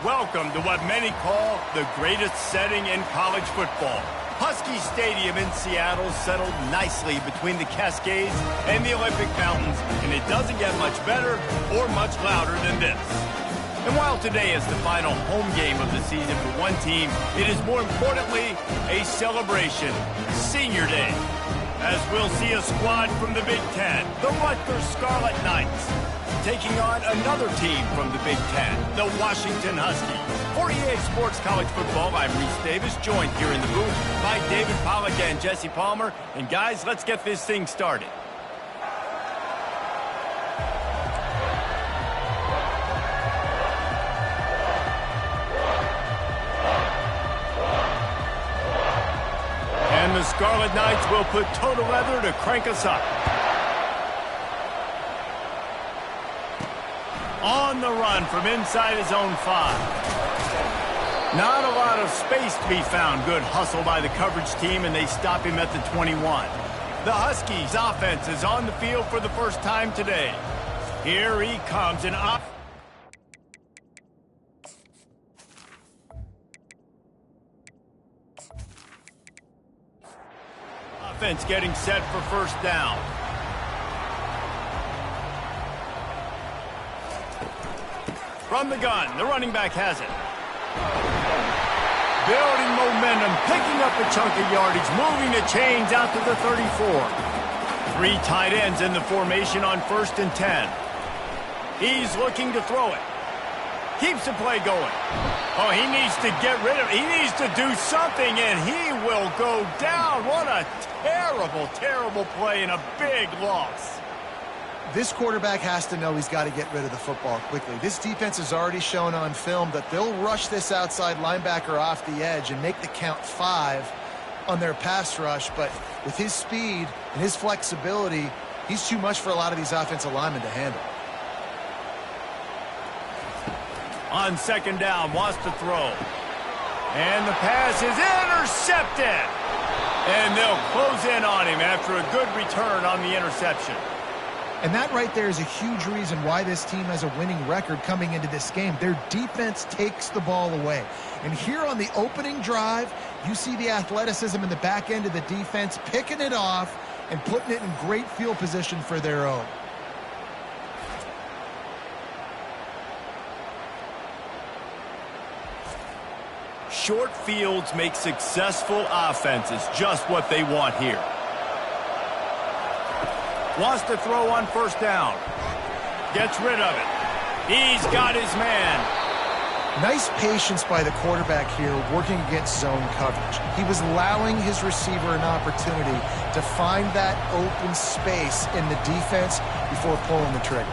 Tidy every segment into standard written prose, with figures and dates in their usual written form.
Welcome to what many call the greatest setting in college football. Husky Stadium in Seattle settled nicely between the Cascades and the Olympic Mountains, and it doesn't get much better or much louder than this. And while today is the final home game of the season for one team, it is more importantly a celebration, Senior Day, as we'll see a squad from the Big Ten, the Rutgers Scarlet Knights, taking on another team from the Big Ten, the Washington Huskies. For EA Sports College Football, I'm Reese Davis, joined here in the booth by David Pollack and Jesse Palmer. And guys, let's get this thing started. And the Scarlet Knights will put total leather to crank us up. On the run from inside his own 5. Not a lot of space to be found. Good hustle by the coverage team, and they stop him at the 21. The Huskies' offense is on the field for the first time today. Here he comes, an offense getting set for first down. From the gun, the running back has it. Building momentum, picking up a chunk of yardage, moving the chains out to the 34. 3 tight ends in the formation on 1st and 10. He's looking to throw it. Keeps the play going. Oh, he needs to get rid of it. He needs to do something, and he will go down. What a terrible, terrible play and a big loss. This quarterback has to know he's got to get rid of the football quickly. This defense has already shown on film that they'll rush this outside linebacker off the edge and make the count 5 on their pass rush. But with his speed and his flexibility, he's too much for a lot of these offensive linemen to handle. On 2nd down, wants to throw. And the pass is intercepted. And they'll close in on him after a good return on the interception. And that right there is a huge reason why this team has a winning record coming into this game. Their defense takes the ball away. And here on the opening drive, you see the athleticism in the back end of the defense picking it off and putting it in great field position for their own. Short fields make successful offenses just what they want here. Wants to throw on 1st down. Gets rid of it. He's got his man. Nice patience by the quarterback here working against zone coverage. He was allowing his receiver an opportunity to find that open space in the defense before pulling the trigger.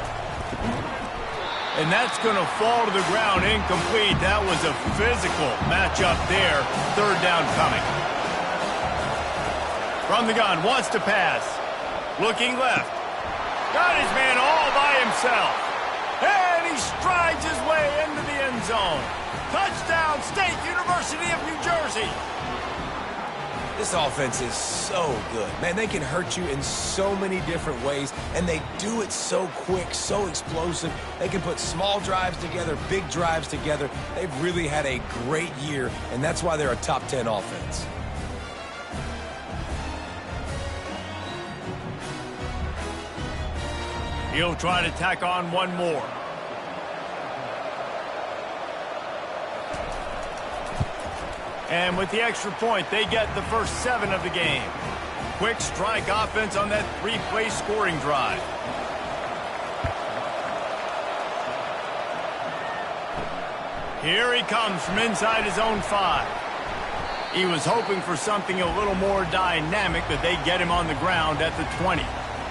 And that's going to fall to the ground incomplete. That was a physical matchup there. 3rd down coming. From the gun, wants to pass. Looking left. Got his man all by himself. And he strides his way into the end zone. Touchdown, State University of New Jersey. This offense is so good. Man, they can hurt you in so many different ways, and they do it so quick, so explosive. They can put small drives together, big drives together. They've really had a great year, and that's why they're a top 10 offense. He'll try to tack on one more. And with the extra point, they get the first 7 of the game. Quick strike offense on that 3-play scoring drive. Here he comes from inside his own 5. He was hoping for something a little more dynamic, but they get him on the ground at the 20.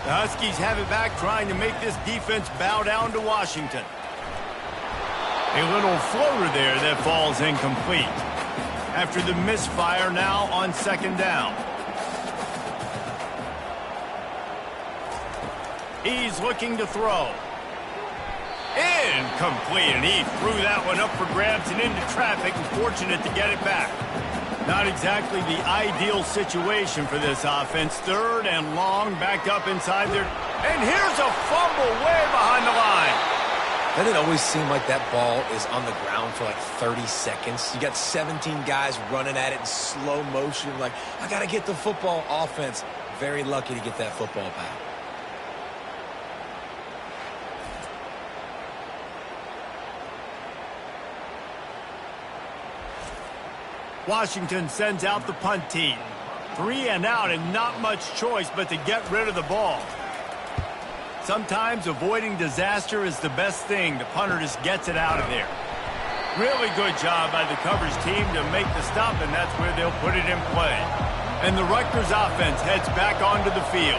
The Huskies have it back, trying to make this defense bow down to Washington. A little floater there that falls incomplete. After the misfire, now on 2nd down. He's looking to throw. Incomplete, and he threw that one up for grabs and into traffic, and fortunate to get it back. Not exactly the ideal situation for this offense. 3rd and long, backed up inside there. And here's a fumble way behind the line. Doesn't it always seem like that ball is on the ground for like 30 seconds? You got 17 guys running at it in slow motion. Like, I got to get the football. Offense, very lucky to get that football back. Washington sends out the punt team. 3 and out and not much choice but to get rid of the ball. Sometimes avoiding disaster is the best thing. The punter just gets it out of there. Really good job by the coverage team to make the stop, and that's where they'll put it in play. And the Rutgers offense heads back onto the field.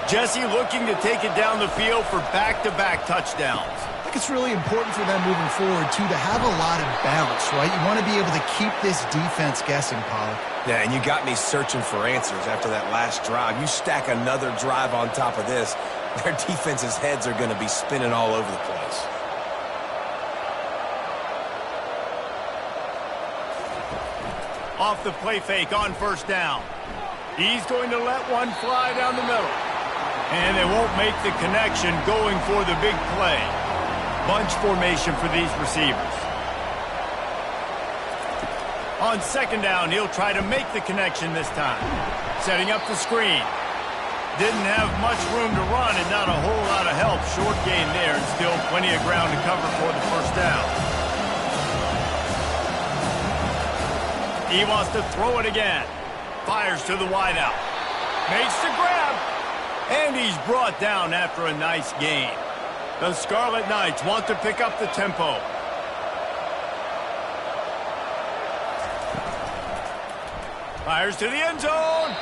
Jesse looking to take it down the field for back-to-back touchdowns. I think it's really important for them moving forward, too, to have a lot of balance, right? You want to be able to keep this defense guessing, Pollard. Yeah, and you got me searching for answers after that last drive. You stack another drive on top of this, their defense's heads are going to be spinning all over the place. Off the play fake on first down. He's going to let one fly down the middle. And they won't make the connection going for the big play. Bunch formation for these receivers. On second down, he'll try to make the connection this time. Setting up the screen. Didn't have much room to run and not a whole lot of help. Short gain there and still plenty of ground to cover for the first down. He wants to throw it again. Fires to the wideout. Makes the grab. And he's brought down after a nice gain. The Scarlet Knights want to pick up the tempo. Fires to the end zone.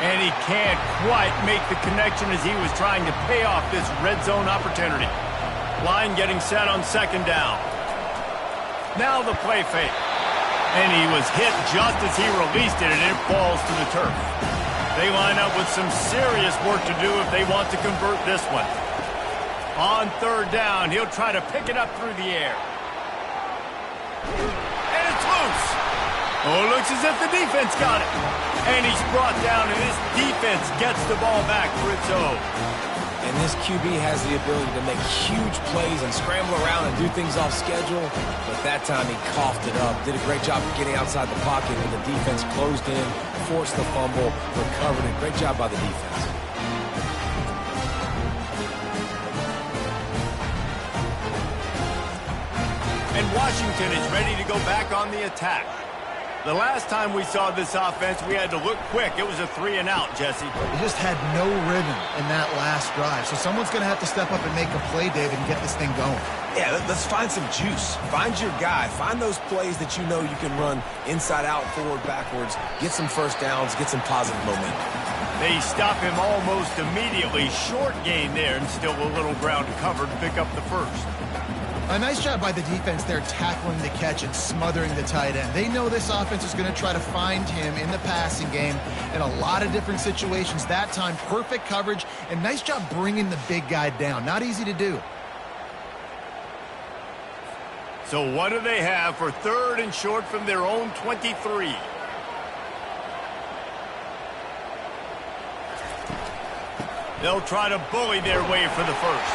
And he can't quite make the connection as he was trying to pay off this red zone opportunity. Line getting set on second down. Now the play fake. And he was hit just as he released it, and it falls to the turf. They line up with some serious work to do if they want to convert this one. On third down, he'll try to pick it up through the air. And it's loose. Oh, it looks as if the defense got it. And he's brought down, and this defense gets the ball back for its own. And this QB has the ability to make huge plays and scramble around and do things off schedule. But that time he coughed it up. Did a great job of getting outside the pocket when the defense closed in, forced the fumble, recovered it. Great job by the defense. And Washington is ready to go back on the attack. The last time we saw this offense, we had to look quick. It was a 3 and out, Jesse. They just had no rhythm in that last drive. So someone's going to have to step up and make a play, David, and get this thing going. Yeah, let's find some juice. Find your guy. Find those plays that you know you can run inside out, forward, backwards. Get some first downs. Get some positive momentum. They stop him almost immediately. Short gain there and still a little ground to cover to pick up the first. A nice job by the defense there tackling the catch and smothering the tight end. They know this offense is going to try to find him in the passing game in a lot of different situations. That time, perfect coverage, and nice job bringing the big guy down. Not easy to do. So what do they have for third and short from their own 23? They'll try to bully their way for the first.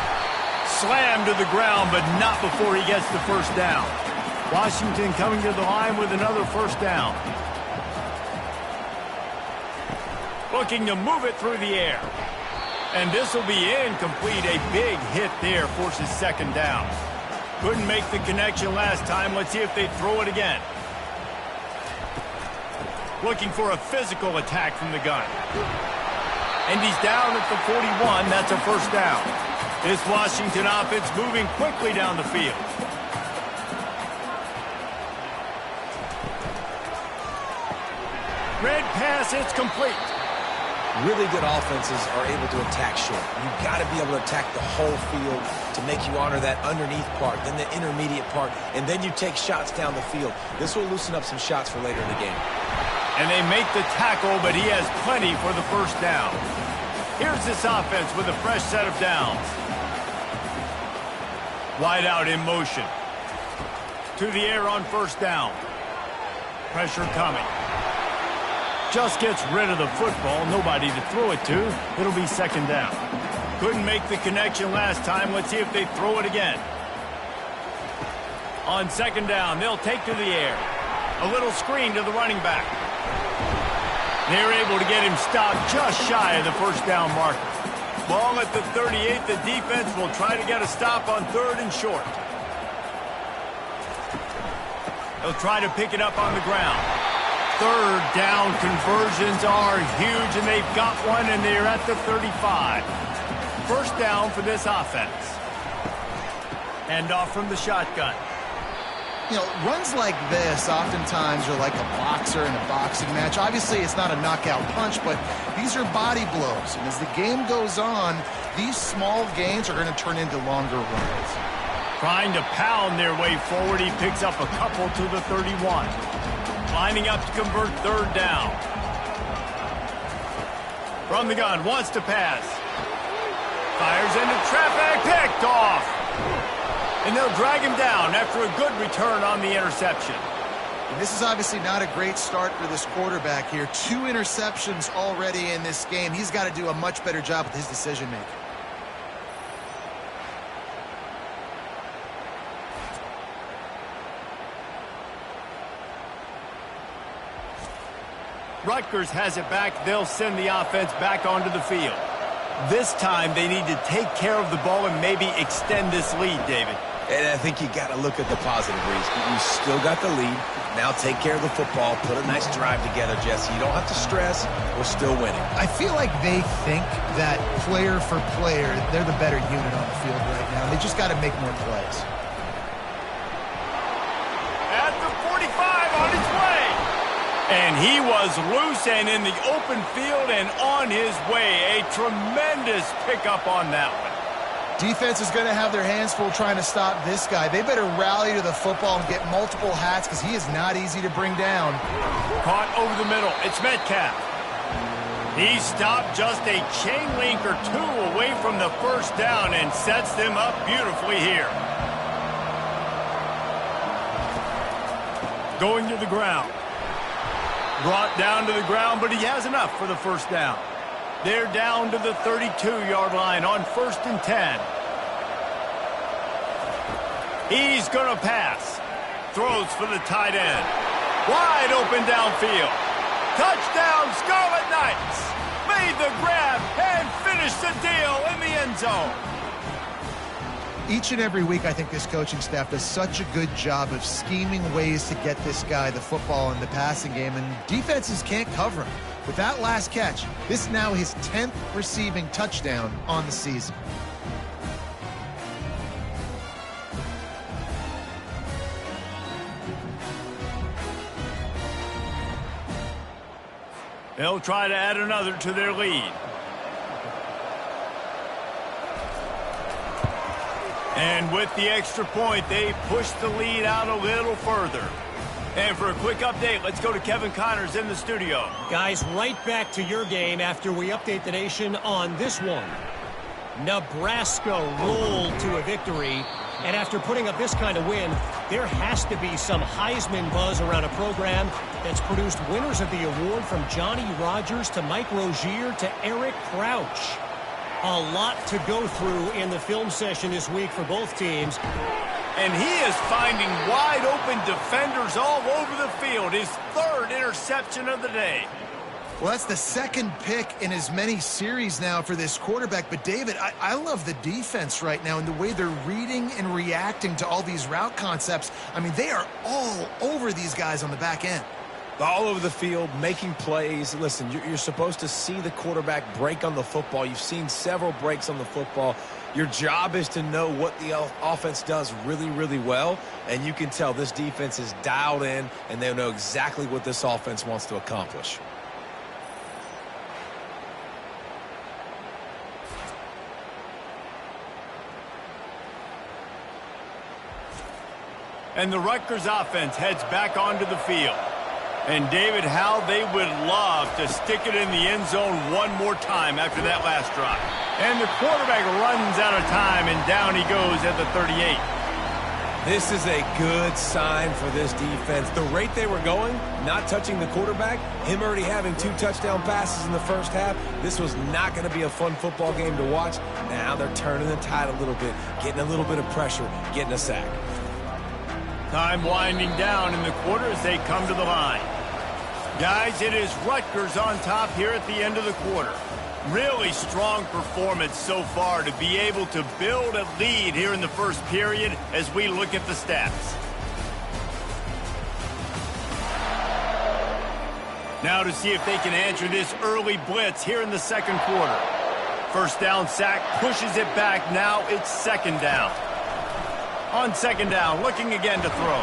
Slammed to the ground, but not before he gets the first down. Washington coming to the line with another first down. Looking to move it through the air. And this will be incomplete. A big hit there forces second down. Couldn't make the connection last time. Let's see if they throw it again. Looking for a physical attack from the gun. And he's down at the 41. That's a first down. This Washington offense moving quickly down the field. Red pass, it's complete. Really good offenses are able to attack short. You've got to be able to attack the whole field to make you honor that underneath part, then the intermediate part, and then you take shots down the field. This will loosen up some shots for later in the game. And they make the tackle, but he has plenty for the first down. Here's this offense with a fresh set of downs. Wide out in motion. To the air on first down. Pressure coming. Just gets rid of the football. Nobody to throw it to. It'll be second down. Couldn't make the connection last time. Let's see if they throw it again. On second down, they'll take to the air. A little screen to the running back. They're able to get him stopped just shy of the first down marker. Ball at the 38. The defense will try to get a stop on 3rd and short. They'll try to pick it up on the ground. 3rd down conversions are huge, and they've got one, and they're at the 35. First down for this offense. Hand off from the shotgun. You know, runs like this oftentimes are like a boxer in a boxing match. Obviously, it's not a knockout punch, but these are body blows. And as the game goes on, these small gains are going to turn into longer runs. Trying to pound their way forward, he picks up a couple to the 31. Lining up to convert 3rd down. From the gun, wants to pass. Fires into traffic, picked off. And they'll drag him down after a good return on the interception. And this is obviously not a great start for this quarterback here. 2 interceptions already in this game. He's got to do a much better job with his decision-making. Rutgers has it back. They'll send the offense back onto the field. This time they need to take care of the ball and maybe extend this lead, David. And I think you got to look at the positive, Reese. You still got the lead. Now take care of the football. Put a nice drive together, Jesse. You don't have to stress. We're still winning. I feel like they think that player for player, they're the better unit on the field right now. They just got to make more plays. At the 45 on his way. And he was loose and in the open field and on his way. A tremendous pickup on that one. Defense is going to have their hands full trying to stop this guy. They better rally to the football and get multiple hats because he is not easy to bring down. Caught over the middle. It's Metcalf. He stopped just a chain link or 2 away from the first down and sets them up beautifully here. Going to the ground. Brought down to the ground, but he has enough for the first down. They're down to the 32-yard line on 1st and 10. He's going to pass. Throws for the tight end. Wide open downfield. Touchdown, Scarlet Knights. Made the grab and finished the deal in the end zone. Each and every week, I think this coaching staff does such a good job of scheming ways to get this guy the football in the passing game, and defenses can't cover him. With that last catch, this is now his 10th receiving touchdown on the season. They'll try to add another to their lead. And with the extra point, they push the lead out a little further. And for a quick update, let's go to Kevin Connors in the studio. Guys, right back to your game after we update the nation on this one. Nebraska rolled to a victory. And after putting up this kind of win, there has to be some Heisman buzz around a program that's produced winners of the award from Johnny Rodgers to Mike Rozier to Eric Crouch. A lot to go through in the film session this week for both teams. And he is finding wide open defenders all over the field. His 3rd interception of the day. Well, that's the 2nd pick in as many series now for this quarterback. But, David, I love the defense right now and the way they're reading and reacting to all these route concepts. I mean, they are all over these guys on the back end. All over the field, making plays. Listen, you're supposed to see the quarterback break on the football. You've seen several breaks on the football. Your job is to know what the offense does really, really well. And you can tell this defense is dialed in, and they know exactly what this offense wants to accomplish. And the Rutgers offense heads back onto the field. And, David, how they would love to stick it in the end zone one more time after that last drive. And the quarterback runs out of time, and down he goes at the 38. This is a good sign for this defense. The rate they were going, not touching the quarterback, him already having 2 touchdown passes in the first half, this was not going to be a fun football game to watch. Now they're turning the tide a little bit, getting a little bit of pressure, getting a sack. Time winding down in the quarter as they come to the line. Guys, it is Rutgers on top here at the end of the quarter. Really strong performance so far to be able to build a lead here in the first period as we look at the stats. Now to see if they can answer this early blitz here in the second quarter. First down sack, pushes it back. Now it's second down. On second down, looking again to throw.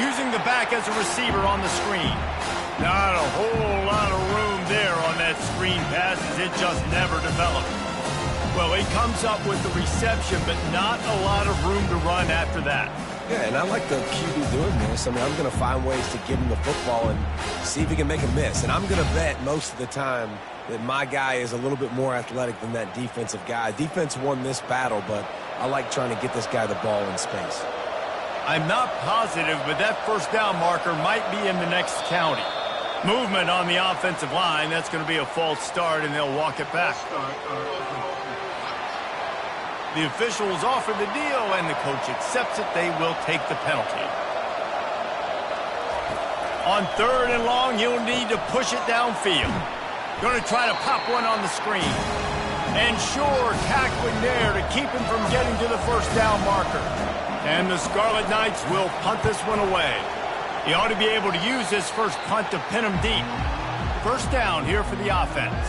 Using the back as a receiver on the screen. Not a whole lot of room there on that screen pass as it just never developed. Well, he comes up with the reception, but not a lot of room to run after that. Yeah, and I like the QB doing this. I mean, I'm going to find ways to give him the football and see if he can make a miss. And I'm going to bet most of the time that my guy is a little bit more athletic than that defensive guy. Defense won this battle, but I like trying to get this guy the ball in space. I'm not positive, but that first down marker might be in the next county. Movement on the offensive line. That's going to be a false start, and they'll walk it back. The officials offer the deal, and the coach accepts it. They will take the penalty. On third and long, you'll need to push it downfield. Going to try to pop one on the screen. And sure, tackling there to keep him from getting to the first down marker. And the Scarlet Knights will punt this one away. He ought to be able to use this first punt to pin him deep. First down here for the offense.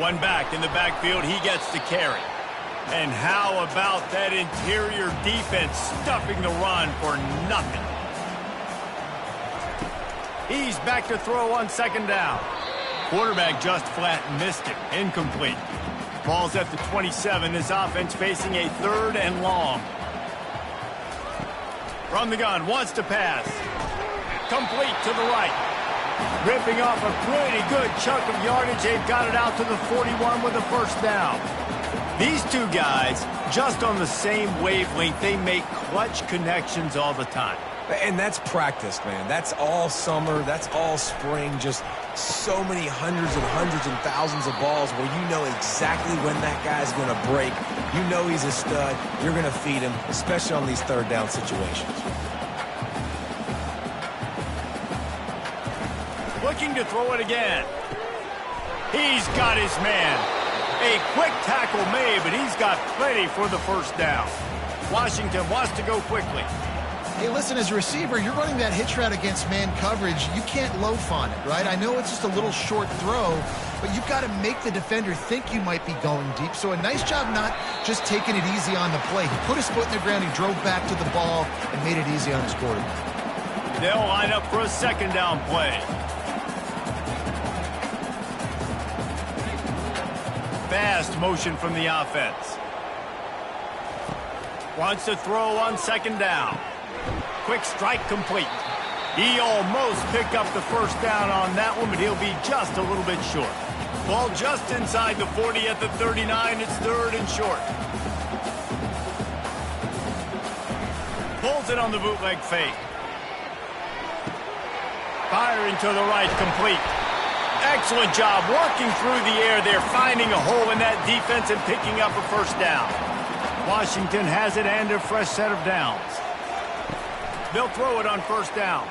One back in the backfield, he gets to carry. And how about that interior defense stuffing the run for nothing? He's back to throw on second down. Quarterback just flat missed it. Incomplete. Ball's at the 27. This offense facing a third and long. From the gun, wants to pass. Complete to the right. Ripping off a pretty good chunk of yardage. They've got it out to the 41 with a first down. These two guys, just on the same wavelength, they make clutch connections all the time. And that's practice, man. That's all summer. That's all spring. Just so many hundreds and thousands of balls where you know exactly when that guy's going to break. You know he's a stud. You're going to feed him, especially on these third down situations. Looking to throw it again. He's got his man. A quick tackle made, but he's got plenty for the first down. Washington wants to go quickly. Hey, listen, as a receiver, you're running that hitch route against man coverage. You can't loaf on it, right? I know it's just a little short throw, but you've got to make the defender think you might be going deep. So a nice job not just taking it easy on the play. He put his foot in the ground, he drove back to the ball, and made it easy on his quarterback. They'll line up for a second down play. Fast motion from the offense. Wants to throw on second down. Quick strike complete. He almost picked up the first down on that one, but he'll be just a little bit short. Ball just inside the 40 at the 39. It's third and short. Pulls it on the bootleg fake. Firing to the right, complete. Excellent job working through the air there, finding a hole in that defense and picking up a first down. Washington has it and a fresh set of downs. They'll throw it on first down.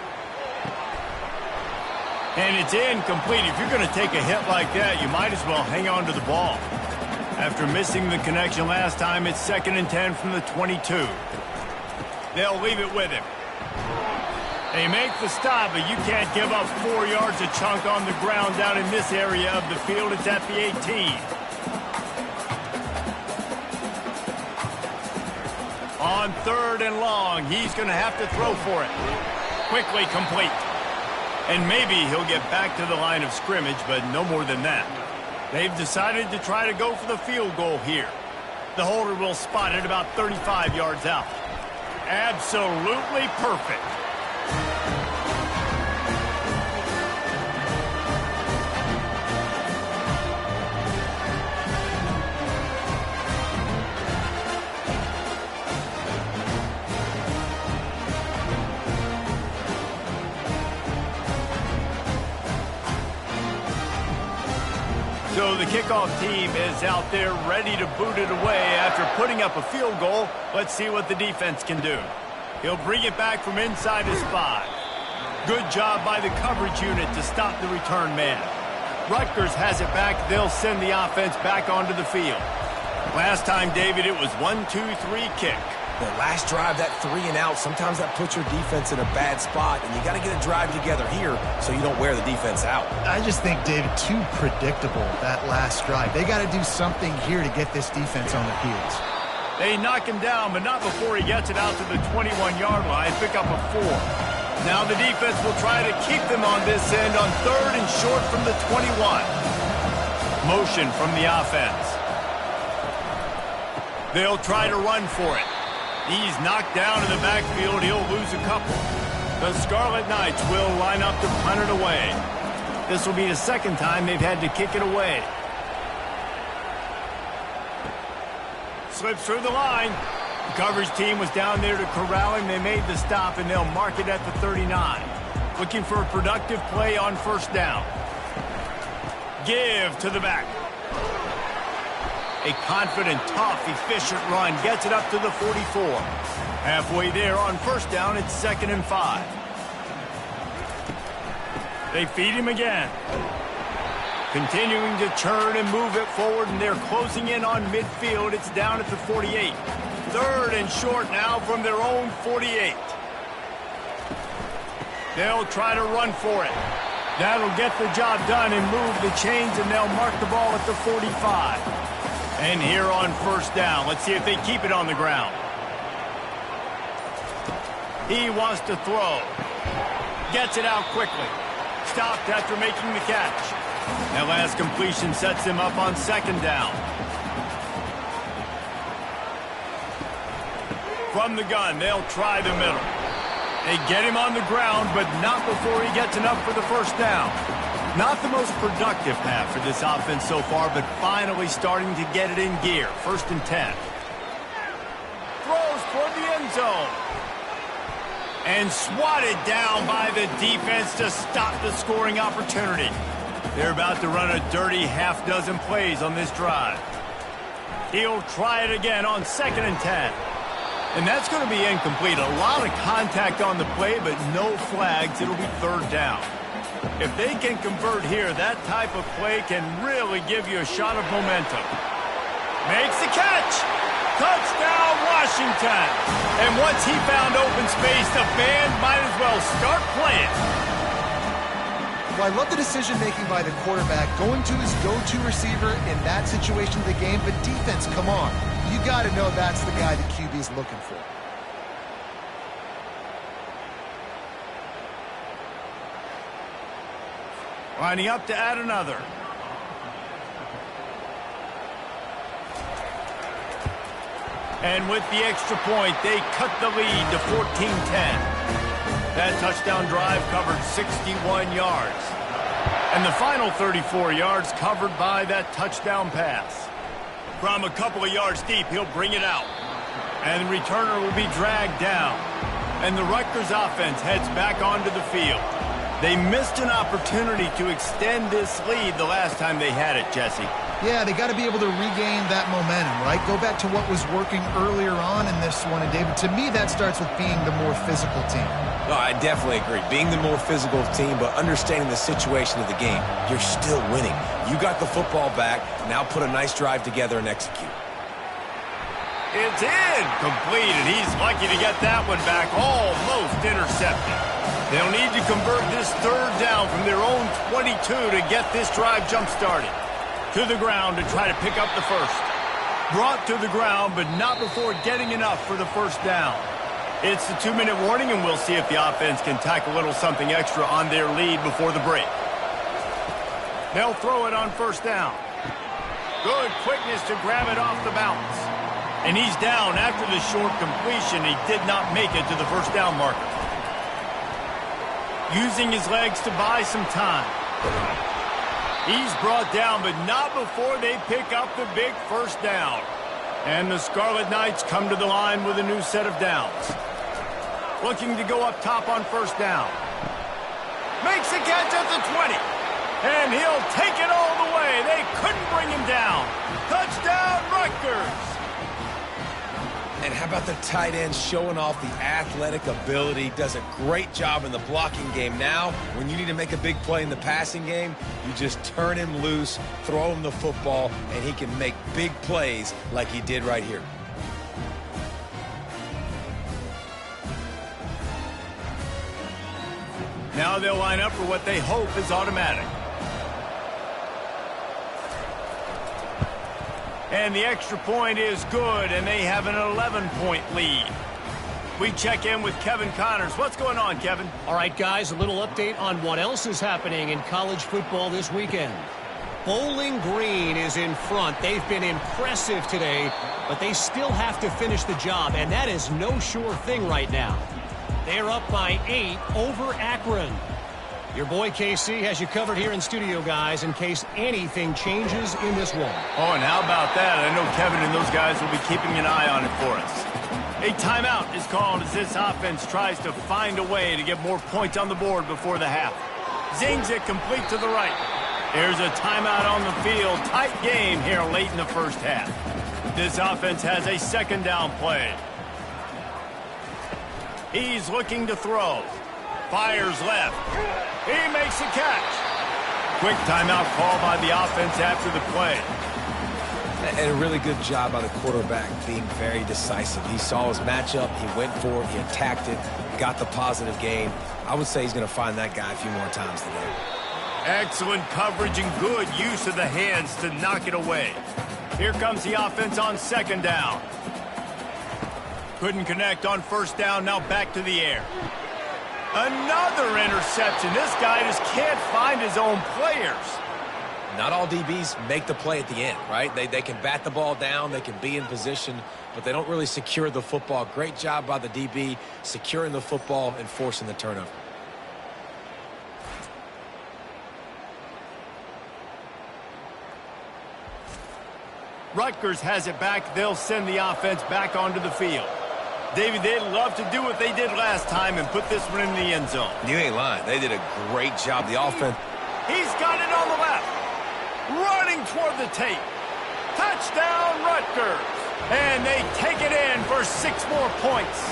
And it's incomplete. If you're going to take a hit like that, you might as well hang on to the ball. After missing the connection last time, it's 2nd and 10 from the 22. They'll leave it with him. They make the stop, but you can't give up 4 yards a chunk on the ground down in this area of the field. It's at the 18. On third and long, he's going to have to throw for it. Quickly complete. And maybe he'll get back to the line of scrimmage, but no more than that. They've decided to try to go for the field goal here. The holder will spot it about 35 yards out. Absolutely perfect. So the kickoff team is out there ready to boot it away after putting up a field goal. Let's see what the defense can do. He'll bring it back from inside his 5. Good job by the coverage unit to stop the return man. Rutgers has it back. They'll send the offense back onto the field. Last time, David, it was 1-2-3 kick. The last drive, that 3 and out, sometimes that puts your defense in a bad spot, and you got to get a drive together here so you don't wear the defense out. I just think, David, too predictable, that last drive. They got to do something here to get this defense on their heels. They knock him down, but not before he gets it out to the 21-yard line, pick up a 4. Now the defense will try to keep them on this end on 3rd and short from the 21. Motion from the offense. They'll try to run for it. He's knocked down in the backfield. He'll lose a couple. The Scarlet Knights will line up to punt it away. This will be the second time they've had to kick it away. Slips through the line. The coverage team was down there to corral him. They made the stop, and they'll mark it at the 39. Looking for a productive play on 1st down. Give to the back. A confident, tough, efficient run gets it up to the 44. Halfway there on 1st down, it's 2nd and 5. They feed him again. Continuing to churn and move it forward, and they're closing in on midfield. It's down at the 48. 3rd and short now from their own 48. They'll try to run for it. That'll get the job done and move the chains, and they'll mark the ball at the 45. And here on 1st down, let's see if they keep it on the ground. He wants to throw. Gets it out quickly. Stopped after making the catch. That last completion sets him up on 2nd down. From the gun, they'll try the middle. They get him on the ground, but not before he gets enough for the 1st down. Not the most productive half for this offense so far, but finally starting to get it in gear. 1st and 10. Throws toward the end zone. And swatted down by the defense to stop the scoring opportunity. They're about to run a dirty half-dozen plays on this drive. He'll try it again on 2nd and 10. And that's going to be incomplete. A lot of contact on the play, but no flags. It'll be 3rd down. If they can convert here, that type of play can really give you a shot of momentum. Makes the catch. Touchdown, Washington. And once he found open space, the band might as well start playing. Well, I love the decision-making by the quarterback, going to his go-to receiver in that situation of the game. But defense, come on. You got to know that's the guy the QB is looking for. Lining up to add another. And with the extra point, they cut the lead to 14-10. That touchdown drive covered 61 yards. And the final 34 yards covered by that touchdown pass. From a couple of yards deep, he'll bring it out. And the returner will be dragged down. And the Rutgers offense heads back onto the field. They missed an opportunity to extend this lead the last time they had it, Jesse. Yeah, they got to be able to regain that momentum, right? Go back to what was working earlier on in this one. And, David, to me, that starts with being the more physical team. No, I definitely agree. Being the more physical team, but understanding the situation of the game. You're still winning. You got the football back. Now put a nice drive together and execute. It's incomplete, and he's lucky to get that one back. Almost intercepted. They'll need to convert this 3rd down from their own 22 to get this drive jump-started. To the ground to try to pick up the 1st. Brought to the ground, but not before getting enough for the 1st down. It's the 2-minute warning, and we'll see if the offense can tack a little something extra on their lead before the break. They'll throw it on 1st down. Good quickness to grab it off the bounce. And he's down after the short completion. He did not make it to the 1st down marker. Using his legs to buy some time. He's brought down, but not before they pick up the big 1st down. And the Scarlet Knights come to the line with a new set of downs. Looking to go up top on 1st down. Makes the catch at the 20. And he'll take it all the way. They couldn't bring him down. Touchdown, Rutgers. And how about the tight end showing off the athletic ability? Does a great job in the blocking game. Now, when you need to make a big play in the passing game, you just turn him loose, throw him the football, and he can make big plays like he did right here. Now they'll line up for what they hope is automatic. And the extra point is good, and they have an 11-point lead. We check in with Kevin Connors. What's going on, Kevin? All right, guys, a little update on what else is happening in college football this weekend. Bowling Green is in front. They've been impressive today, but they still have to finish the job, and that is no sure thing right now. They're up by 8 over Akron. Your boy KC has you covered here in studio, guys, in case anything changes in this one. Oh, and how about that? I know Kevin and those guys will be keeping an eye on it for us. A timeout is called as this offense tries to find a way to get more points on the board before the half. Zings it complete to the right. There's a timeout on the field. Tight game here late in the first half. This offense has a second down play. He's looking to throw. Fires left. He makes a catch. Quick timeout call by the offense after the play. And a really good job by the quarterback being very decisive. He saw his matchup. He went for it. He attacked it. Got the positive gain. I would say he's going to find that guy a few more times today. Excellent coverage and good use of the hands to knock it away. Here comes the offense on second down. Couldn't connect on first down. Now back to the air. Another interception. This guy just can't find his own players. Not all DBs make the play at the end, right? They can bat the ball down. They can be in position, but they don't really secure the football. Great job by the DB securing the football and forcing the turnover. Rutgers has it back. They'll send the offense back onto the field. David, they'd love to do what they did last time and put this one in the end zone. You ain't lying. They did a great job. The offense. He's got it on the left. Running toward the tape. Touchdown, Rutgers. And they take it in for 6 more points.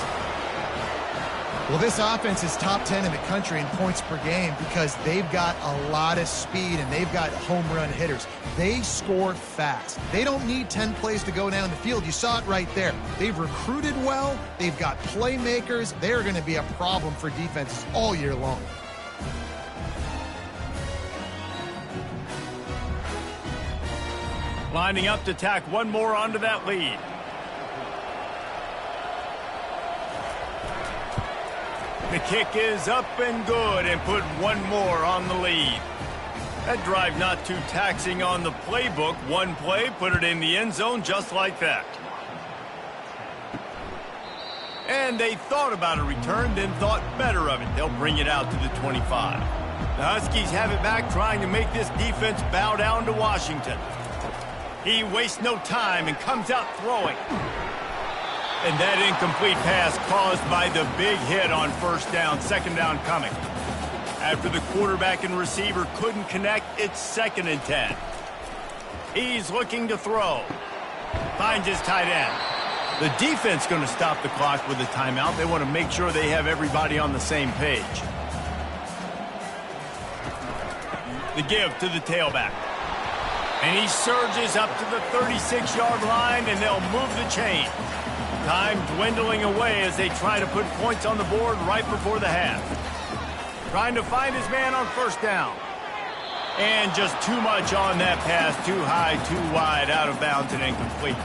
Well, this offense is top 10 in the country in points per game because they've got a lot of speed and they've got home run hitters. They score fast. They don't need 10 plays to go down the field. You saw it right there. They've recruited well. They've got playmakers. They're going to be a problem for defenses all year long. Lining up to tack one more onto that lead. The kick is up and good and put one more on the lead. That drive not too taxing on the playbook. One play, put it in the end zone just like that. And they thought about a return, then thought better of it. They'll bring it out to the 25. The Huskies have it back, trying to make this defense bow down to Washington. He wastes no time and comes out throwing. And that incomplete pass caused by the big hit on first down, second down coming. After the quarterback and receiver couldn't connect, it's 2nd and 10. He's looking to throw. Finds his tight end. The defense going to stop the clock with a timeout. They want to make sure they have everybody on the same page. The give to the tailback. And he surges up to the 36-yard line, and they'll move the chain. Time dwindling away as they try to put points on the board right before the half. Trying to find his man on first down. And just too much on that pass. Too high, too wide, out of bounds, and incomplete.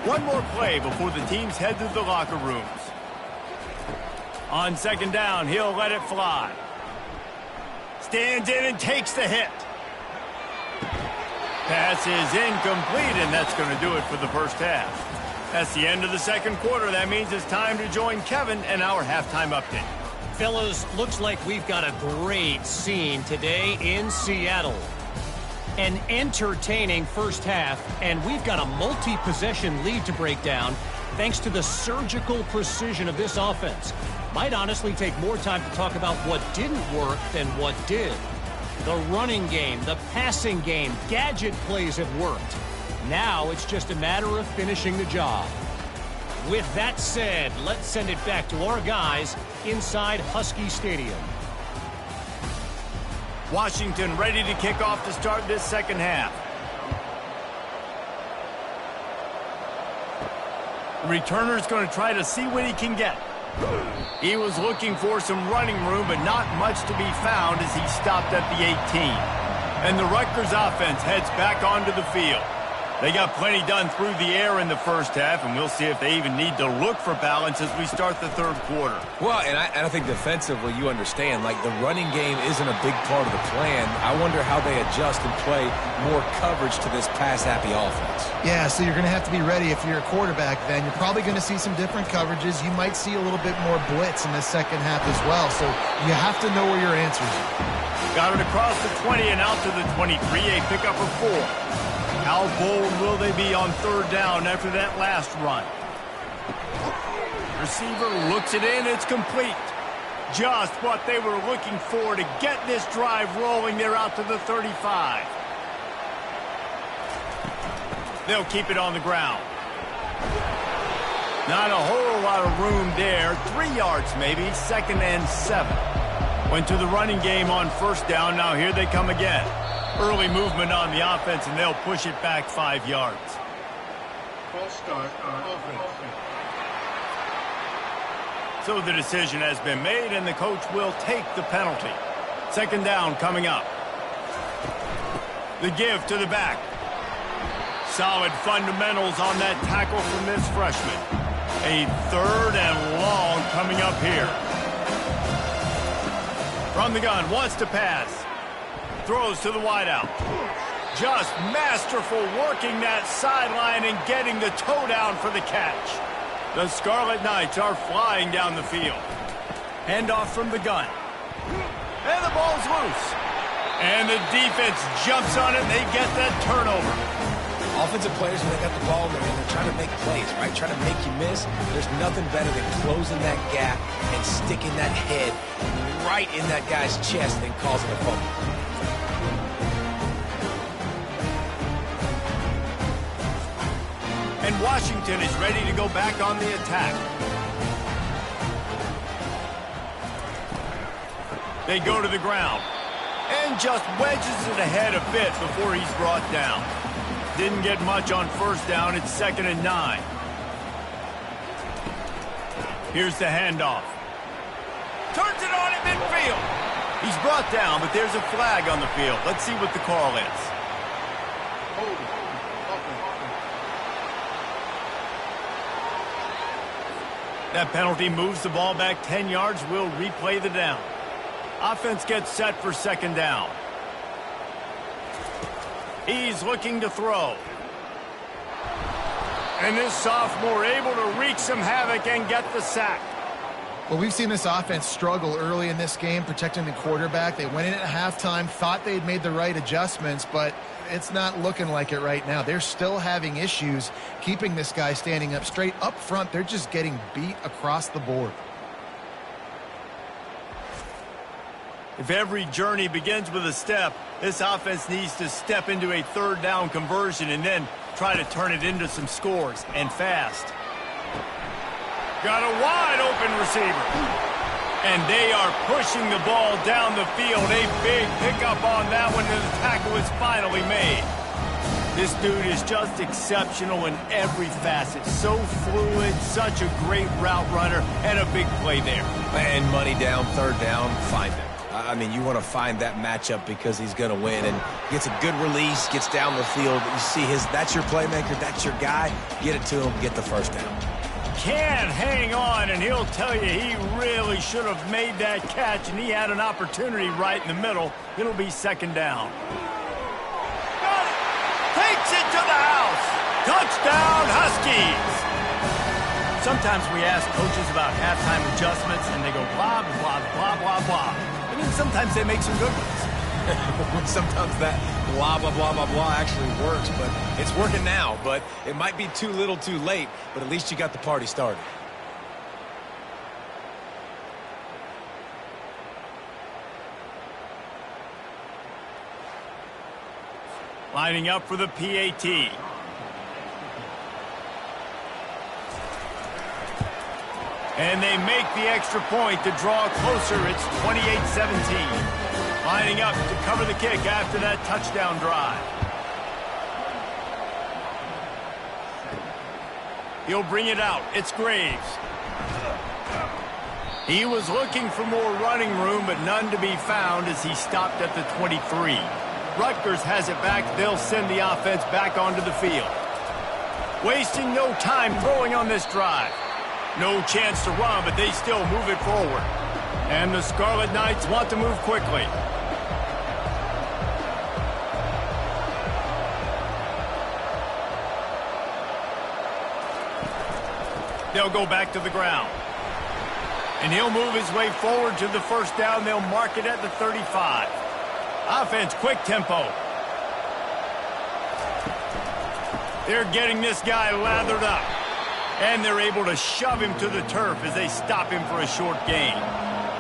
One more play before the teams head to the locker rooms. On second down, he'll let it fly. Stands in and takes the hit. Pass is incomplete, and that's going to do it for the first half. That's the end of the second quarter. That means it's time to join Kevin and our halftime update. Fellas, looks like we've got a great scene today in Seattle. An entertaining first half, and we've got a multi-possession lead to break down thanks to the surgical precision of this offense. Might honestly take more time to talk about what didn't work than what did. The running game, the passing game, gadget plays have worked. Now it's just a matter of finishing the job. With that said, let's send it back to our guys inside Husky Stadium. Washington ready to kick off to start this second half. The returner's going to try to see what he can get. He was looking for some running room, but not much to be found as he stopped at the 18. And the Rutgers offense heads back onto the field. They got plenty done through the air in the first half, and we'll see if they even need to look for balance as we start the third quarter. Well, and I think defensively, you understand, like the running game isn't a big part of the plan. I wonder how they adjust and play more coverage to this pass-happy offense. Yeah, so you're going to have to be ready if you're a quarterback then. You're probably going to see some different coverages. You might see a little bit more blitz in the second half as well, so you have to know where your answers are. Got it across the 20 and out to the 23, a pickup of 4. How bold will they be on third down after that last run? Receiver looks it in. It's complete. Just what they were looking for to get this drive rolling. They're out to the 35. They'll keep it on the ground. Not a whole lot of room there. 3 yards maybe. 2nd and 7. Went to the running game on first down. Now here they come again. Early movement on the offense, and they'll push it back 5 yards. False start on offense. So the decision has been made, and the coach will take the penalty. 2nd down coming up. The give to the back. Solid fundamentals on that tackle from this freshman. A 3rd and long coming up here. From the gun, wants to pass. Throws to the wideout. Just masterful working that sideline and getting the toe down for the catch. The Scarlet Knights are flying down the field. Handoff from the gun. And the ball's loose. And the defense jumps on it and they get that turnover. Offensive players, when they got the ball in their hand, they're trying to make plays, right? Trying to make you miss. There's nothing better than closing that gap and sticking that head right in that guy's chest and causing a fumble. And Washington is ready to go back on the attack. They go to the ground and just wedges it ahead a bit before he's brought down. Didn't get much on first down. It's 2nd and 9. Here's the handoff. Turns it on at midfield. He's brought down, but there's a flag on the field. Let's see what the call is. That penalty moves the ball back 10 yards. We'll replay the down. Offense gets set for 2nd down. He's looking to throw. And this sophomore able to wreak some havoc and get the sack. Well, we've seen this offense struggle early in this game, protecting the quarterback. They went in at halftime, thought they'd made the right adjustments, but it's not looking like it right now. They're still having issues keeping this guy standing up straight. Up front, they're just getting beat across the board. If every journey begins with a step, this offense needs to step into a 3rd down conversion and then try to turn it into some scores, and fast. Got a wide open receiver. And they are pushing the ball down the field. A big pickup on that one, and the tackle is finally made. This dude is just exceptional in every facet. So fluid, such a great route runner, and a big play there. And money down, 3rd down, find him. I mean, you want to find that matchup because he's going to win, and gets a good release, gets down the field. You see that's your playmaker, that's your guy. Get it to him, get the 1st down. Can't hang on, and he'll tell you he really should have made that catch, and he had an opportunity right in the middle. It'll be 2nd down. Got it. Takes it to the house. Touchdown, Huskies. Sometimes we ask coaches about halftime adjustments, and they go blah, blah, blah, blah, blah. And then sometimes they make some good ones. Sometimes that blah, blah, blah, blah, blah actually works, but it's working now. But it might be too little too late, but at least you got the party started. Lining up for the PAT. And they make the extra point to draw closer. It's 28-17. Lining up to cover the kick after that touchdown drive. He'll bring it out. It's Graves. He was looking for more running room, but none to be found as he stopped at the 23. Rutgers has it back. They'll send the offense back onto the field. Wasting no time throwing on this drive. No chance to run, but they still move it forward. And the Scarlet Knights want to move quickly. They'll go back to the ground. And he'll move his way forward to the first down. They'll mark it at the 35. Offense, quick tempo. They're getting this guy lathered up. And they're able to shove him to the turf as they stop him for a short gain.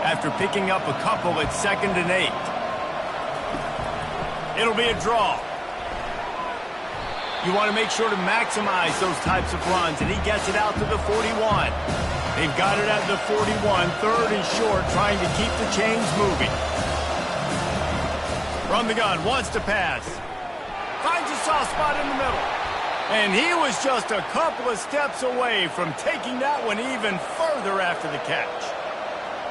After picking up a couple at 2nd and 8. It'll be a draw. You want to make sure to maximize those types of runs, and he gets it out to the 41. They've got it at the 41, 3rd and short, trying to keep the chains moving. From the gun, wants to pass. Finds a soft spot in the middle. And he was just a couple of steps away from taking that one even further after the catch.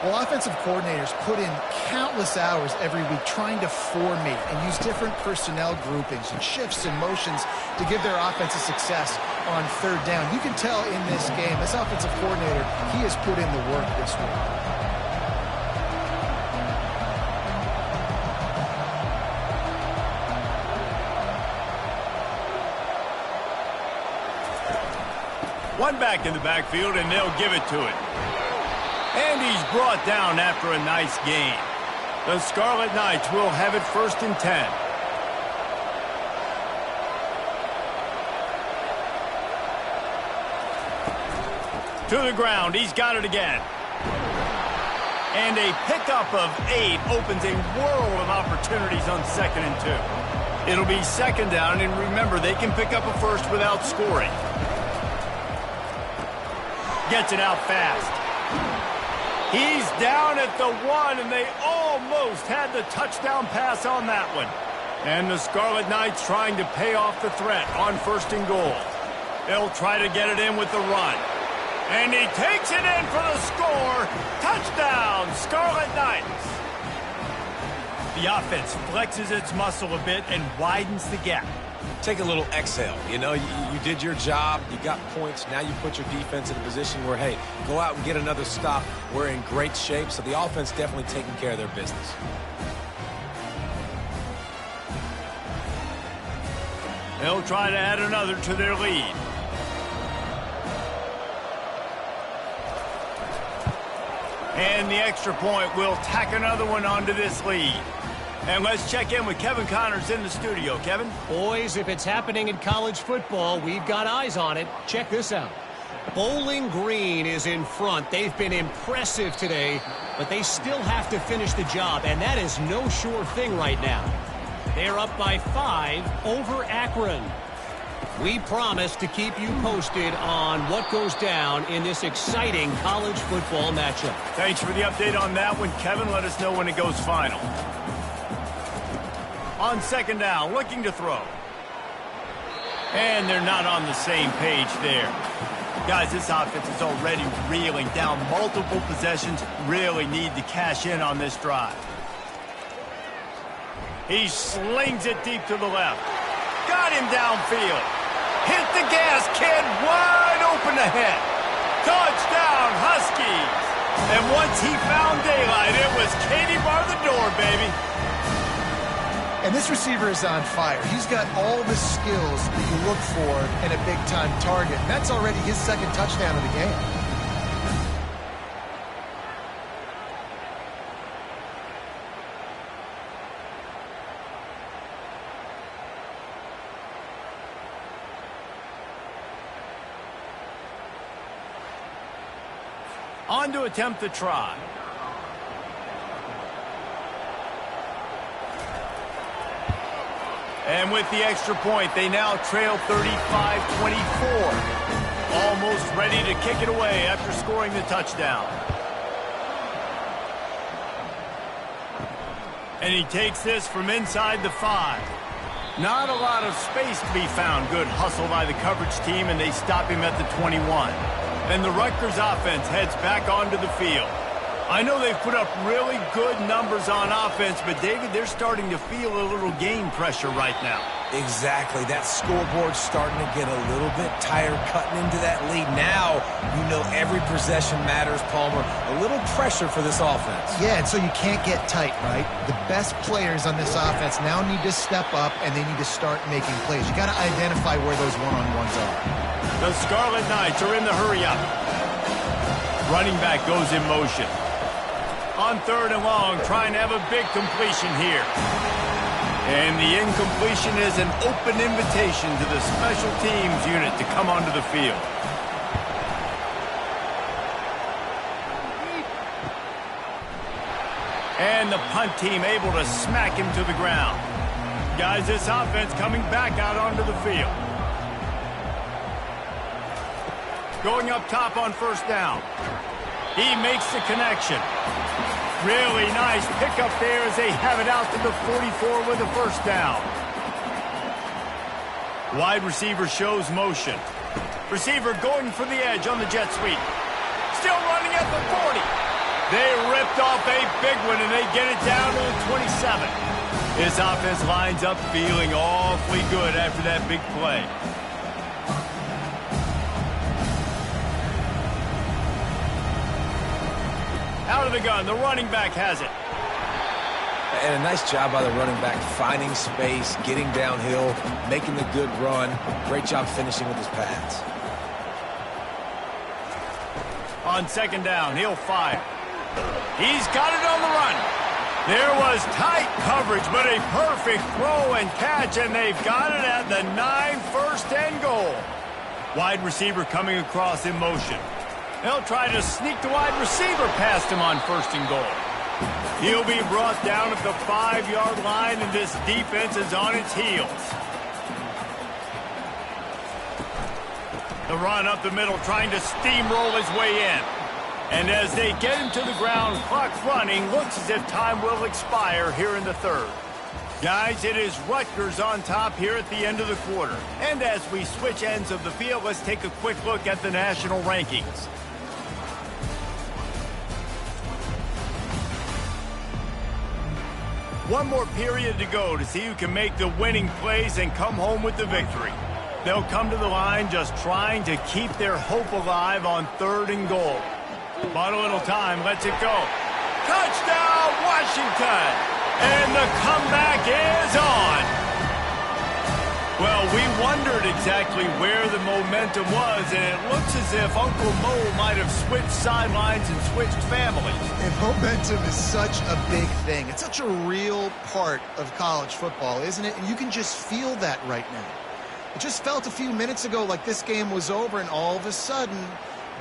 Well, offensive coordinators put in countless hours every week trying to formate and use different personnel groupings and shifts and motions to give their offense a success on 3rd down. You can tell in this game, this offensive coordinator, he has put in the work this week. One back in the backfield, and they'll give it to it. And he's brought down after a nice gain. The Scarlet Knights will have it 1st and 10. To the ground, he's got it again. And a pickup of 8 opens a world of opportunities on 2nd and 2. It'll be 2nd down, and remember, they can pick up a first without scoring. Gets it out fast. He's down at the 1, and they almost had the touchdown pass on that one. And the Scarlet Knights trying to pay off the threat on 1st and goal. They'll try to get it in with the run. And he takes it in for the score. Touchdown, Scarlet Knights. The offense flexes its muscle a bit and widens the gap. Take a little exhale. You know, you did your job. You got points. Now you put your defense in a position where, hey, go out and get another stop. We're in great shape, so the offense definitely taking care of their business. They'll try to add another to their lead. And the extra point will tack another one onto this lead. And let's check in with Kevin Connors in the studio. Kevin? Boys, if it's happening in college football, we've got eyes on it. Check this out. Bowling Green is in front. They've been impressive today, but they still have to finish the job, and that is no sure thing right now. They're up by 5 over Akron. We promise to keep you posted on what goes down in this exciting college football matchup. Thanks for the update on that one, Kevin. Let us know when it goes final. On 2nd down, looking to throw. And they're not on the same page there. Guys, this offense is already reeling down multiple possessions. Really need to cash in on this drive. He slings it deep to the left. Got him downfield. Hit the gas, kid. Wide open ahead. Touchdown, Huskies. And once he found daylight, it was Katie bar the door, baby. And this receiver is on fire. He's got all the skills that you look for in a big-time target. And that's already his 2nd touchdown of the game. On to attempt the try. And with the extra point, they now trail 35-24. Almost ready to kick it away after scoring the touchdown. And he takes this from inside the 5. Not a lot of space to be found. Good hustle by the coverage team, and they stop him at the 21. And the Rutgers offense heads back onto the field. I know they've put up really good numbers on offense, but David, they're starting to feel a little game pressure right now. Exactly. That scoreboard's starting to get a little bit tired cutting into that lead. Now, you know every possession matters, Palmer. A little pressure for this offense. Yeah, and so you can't get tight, right? The best players on this offense now need to step up, and they need to start making plays. You got to identify where those one-on-ones are. The Scarlet Knights are in the hurry-up. Running back goes in motion. On 3rd and long, trying to have a big completion here. And the incompletion is an open invitation to the special teams unit to come onto the field. And the punt team able to smack him to the ground. Guys, this offense coming back out onto the field. Going up top on 1st down. He makes the connection. Really nice pickup there as they have it out to the 44 with a 1st down. Wide receiver shows motion. Receiver going for the edge on the jet sweep. Still running at the 40. They ripped off a big one, and they get it down to the 27. This offense lines up feeling awfully good after that big play. Out of the gun, the running back has it. And a nice job by the running back, finding space, getting downhill, making the good run. Great job finishing with his pads. On 2nd down, he'll fire. He's got it on the run. There was tight coverage, but a perfect throw and catch, and they've got it at the 9, 1st and goal. Wide receiver coming across in motion. They'll try to sneak the wide receiver past him on 1st and goal. He'll be brought down at the 5-yard line, and this defense is on its heels. The run up the middle, trying to steamroll his way in. And as they get him to the ground, clock running, looks as if time will expire here in the 3rd. Guys, it is Rutgers on top here at the end of the quarter. And as we switch ends of the field, let's take a quick look at the national rankings. One more period to go to see who can make the winning plays and come home with the victory. They'll come to the line just trying to keep their hope alive on 3rd and goal. But a little time, lets it go. Touchdown, Washington! And the comeback is on. Well, we wondered exactly where the momentum was, and it looks as if Uncle Mo might have switched sidelines and switched families. And momentum is such a big thing. It's such a real part of college football, isn't it? And you can just feel that right now. It just felt a few minutes ago like this game was over, and all of a sudden,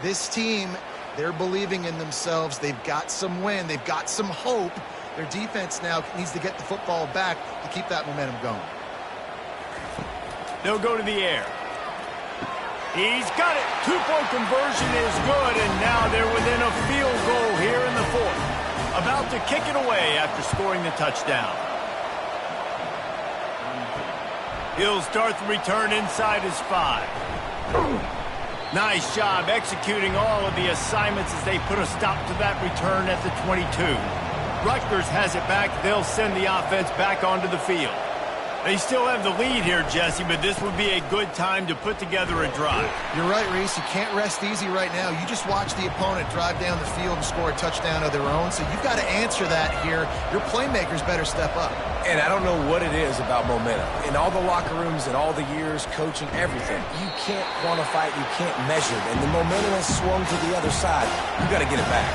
this team, they're believing in themselves. They've got some wind. They've got some hope. Their defense now needs to get the football back to keep that momentum going. They'll go to the air. He's got it. 2-point conversion is good, and now they're within a field goal here in the 4th. About to kick it away after scoring the touchdown. He'll start the return inside his 5. Nice job executing all of the assignments as they put a stop to that return at the 22. Rutgers has it back. They'll send the offense back onto the field. They still have the lead here, Jesse, but this would be a good time to put together a drive. You're right, Reese. You can't rest easy right now. You just watch the opponent drive down the field and score a touchdown of their own, so you've got to answer that here. Your playmakers better step up. And I don't know what it is about momentum. In all the locker rooms and all the years, coaching, everything, you can't quantify it, you can't measure it. And the momentum has swung to the other side. You got to get it back.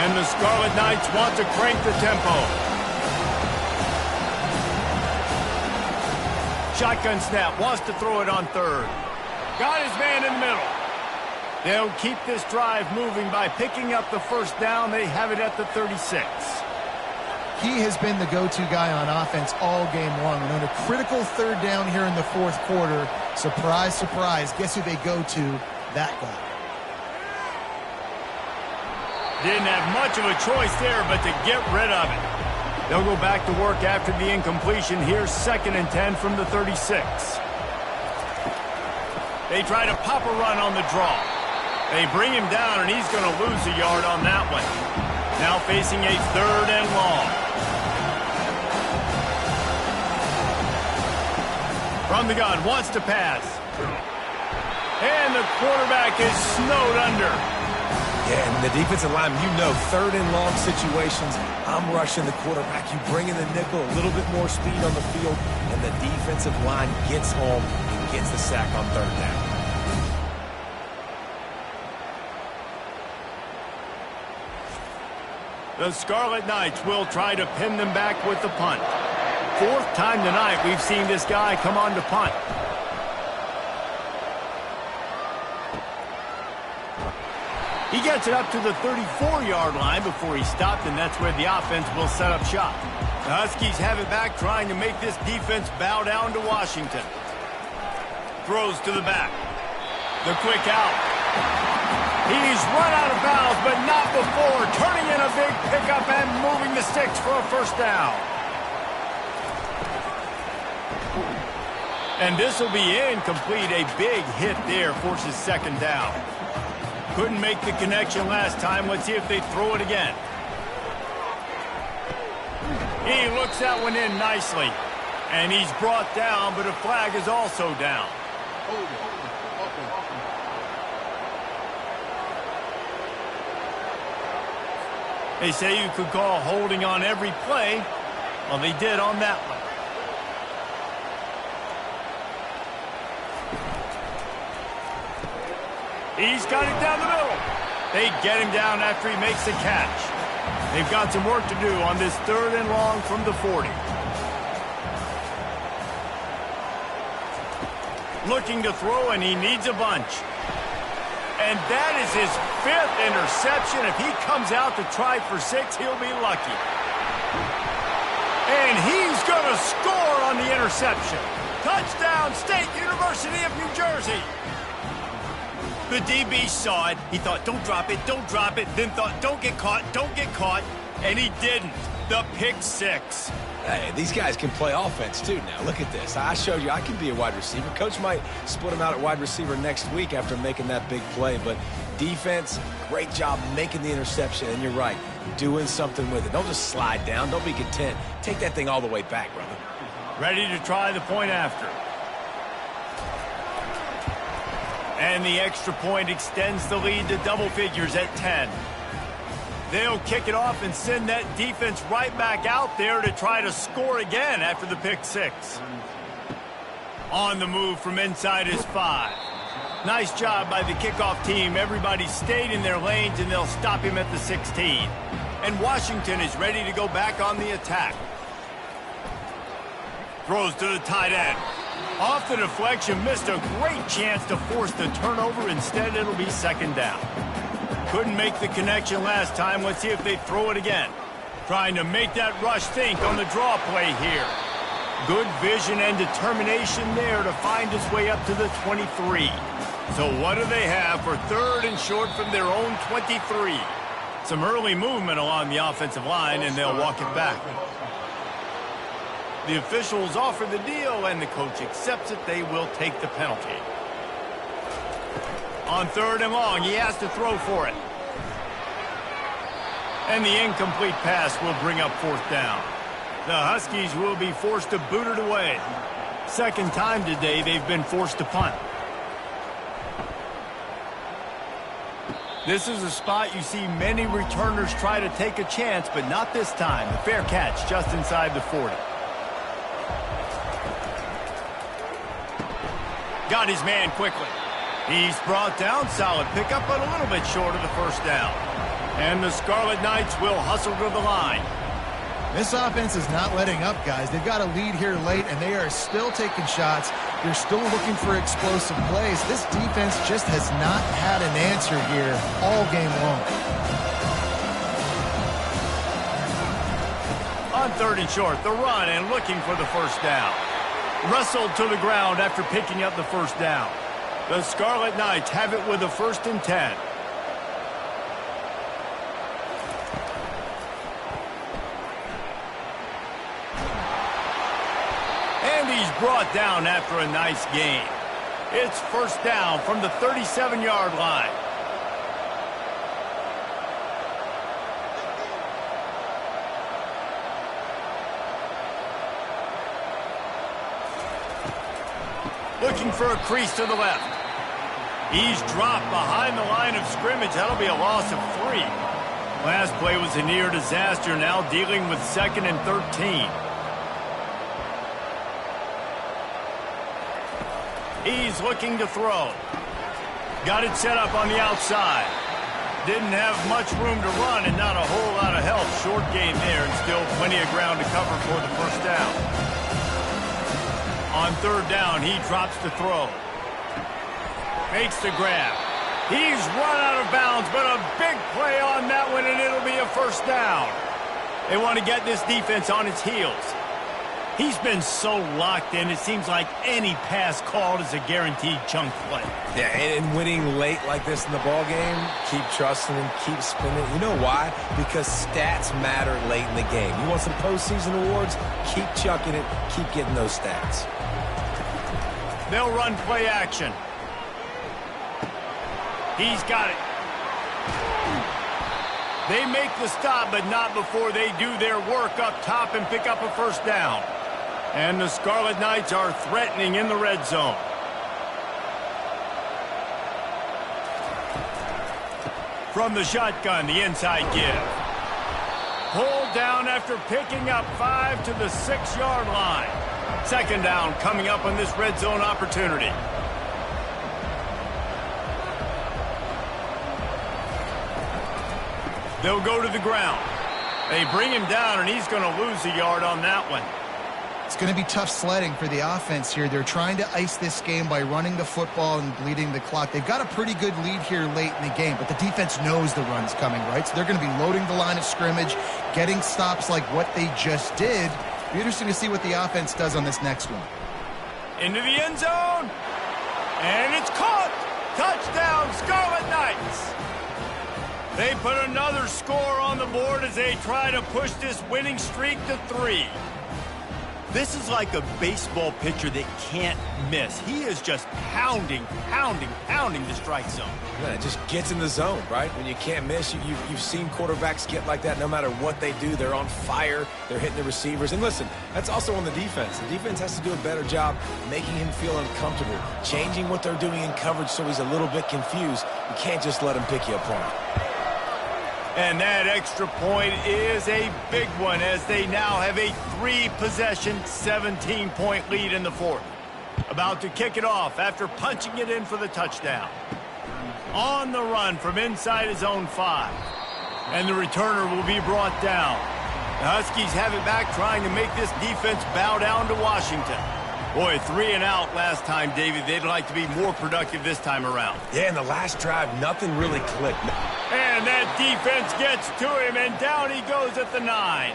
And the Scarlet Knights want to crank the tempo. Shotgun snap, wants to throw it on 3rd. Got his man in the middle. They'll keep this drive moving by picking up the 1st down. They have it at the 36. He has been the go-to guy on offense all game long. And on a critical third down here in the fourth quarter, surprise, surprise, guess who they go to? That guy. Didn't have much of a choice there but to get rid of it. They'll go back to work after the incompletion. Here's 2nd and 10 from the 36. They try to pop a run on the draw. They bring him down, and he's going to lose a yard on that one. Now facing a 3rd and long. From the gun, wants to pass. And the quarterback is snowed under. Yeah, and the defensive lineman, you know, 3rd and long situations, I'm rushing the quarterback. You bring in the nickel, a little bit more speed on the field, and the defensive line gets home and gets the sack on 3rd down. The Scarlet Knights will try to pin them back with the punt. 4th time tonight we've seen this guy come on to punt. He gets it up to the 34-yard line before he stopped, and that's where the offense will set up shop. The Huskies have it back, trying to make this defense bow down to Washington. Throws to the back. The quick out. He's run out of bounds, but not before turning in a big pickup and moving the sticks for a 1st down. And this will be incomplete. A big hit there forces 2nd down. Couldn't make the connection last time. Let's see if they throw it again. He looks that one in nicely. And he's brought down, but a flag is also down. They say you could call holding on every play. Well, they did on that one. He's got it down the middle. They get him down after he makes the catch. They've got some work to do on this 3rd and long from the 40. Looking to throw, and he needs a bunch. And that is his 5th interception. If he comes out to try for 6, he'll be lucky. And he's going to score on the interception. Touchdown, State University of New Jersey. The DB saw it. He thought, don't drop it, then thought, don't get caught, and he didn't. The pick 6. Hey, these guys can play offense, too, now. Look at this. I showed you I can be a wide receiver. Coach might split him out at wide receiver next week after making that big play, but defense, great job making the interception, and you're right, doing something with it. Don't just slide down. Don't be content. Take that thing all the way back, brother. Ready to try the point after. And the extra point extends the lead to double figures at 10. They'll kick it off and send that defense right back out there to try to score again after the pick 6. On the move from inside his 5. Nice job by the kickoff team. Everybody stayed in their lanes, and they'll stop him at the 16. And Washington is ready to go back on the attack. Throws to the tight end. Off the deflection, missed a great chance to force the turnover. Instead, it'll be 2nd down. Couldn't make the connection last time. Let's see if they throw it again. Trying to make that rush think on the draw play here. Good vision and determination there to find his way up to the 23. So what do they have for 3rd and short from their own 23? Some early movement along the offensive line, and they'll walk it back. The officials offer the deal, and the coach accepts it. They will take the penalty. On 3rd and long, he has to throw for it. And the incomplete pass will bring up 4th down. The Huskies will be forced to boot it away. 2nd time today they've been forced to punt. This is a spot you see many returners try to take a chance, but not this time. The fair catch just inside the 40. Got his man quickly. He's brought down. Solid pickup, but a little bit short of the 1st down. And the Scarlet Knights will hustle to the line. This offense is not letting up, guys. They've got a lead here late, and they are still taking shots. They're still looking for explosive plays. This defense just has not had an answer here all game long. On 3rd and short, the run and looking for the first down. Wrestled to the ground after picking up the first down. The Scarlet Knights have it with a 1st and 10. And he's brought down after a nice gain. It's 1st down from the 37-yard line. Looking for a crease to the left. He's dropped behind the line of scrimmage. That'll be a loss of 3. Last play was a near disaster, now dealing with 2nd and 13. He's looking to throw. Got it set up on the outside. Didn't have much room to run and not a whole lot of help. Short gain there and still plenty of ground to cover for the first down. On 3rd down, he drops the throw. Makes the grab. He's run out of bounds, but a big play on that one, and it'll be a first down. They want to get this defense on its heels. He's been so locked in, it seems like any pass called is a guaranteed chunk play. Yeah, and winning late like this in the ball game, keep trusting him, keep spinning. You know why? Because stats matter late in the game. You want some postseason awards? Keep chucking it, keep getting those stats. They'll run play action. He's got it. They make the stop, but not before they do their work up top and pick up a first down. And the Scarlet Knights are threatening in the red zone. From the shotgun, the inside give. Pulled down after picking up 5 to the 6-yard line. 2nd down coming up on this red zone opportunity. They'll go to the ground. They bring him down, and he's going to lose a yard on that one. It's going to be tough sledding for the offense here. They're trying to ice this game by running the football and bleeding the clock. They've got a pretty good lead here late in the game, but the defense knows the run's coming, right? So they're going to be loading the line of scrimmage, getting stops like what they just did. It'll be interesting to see what the offense does on this next one. Into the end zone, and it's caught. Touchdown, Scarlet Knights. They put another score on the board as they try to push this winning streak to 3. This is like a baseball pitcher that can't miss. He is just pounding the strike zone. Yeah, it just gets in the zone, right? When you can't miss, you've seen quarterbacks get like that no matter what they do. They're on fire. They're hitting the receivers. And listen, that's also on the defense. The defense has to do a better job making him feel uncomfortable, changing what they're doing in coverage so he's a little bit confused. You can't just let him pick you apart. And that extra point is a big one as they now have a 3-possession, 17-point lead in the 4th. About to kick it off after punching it in for the touchdown. On the run from inside his own 5. And the returner will be brought down. The Huskies have it back, trying to make this defense bow down to Washington. Boy, 3 and out last time, David. They'd like to be more productive this time around. Yeah, in the last drive, nothing really clicked. And that defense gets to him, and down he goes at the 9.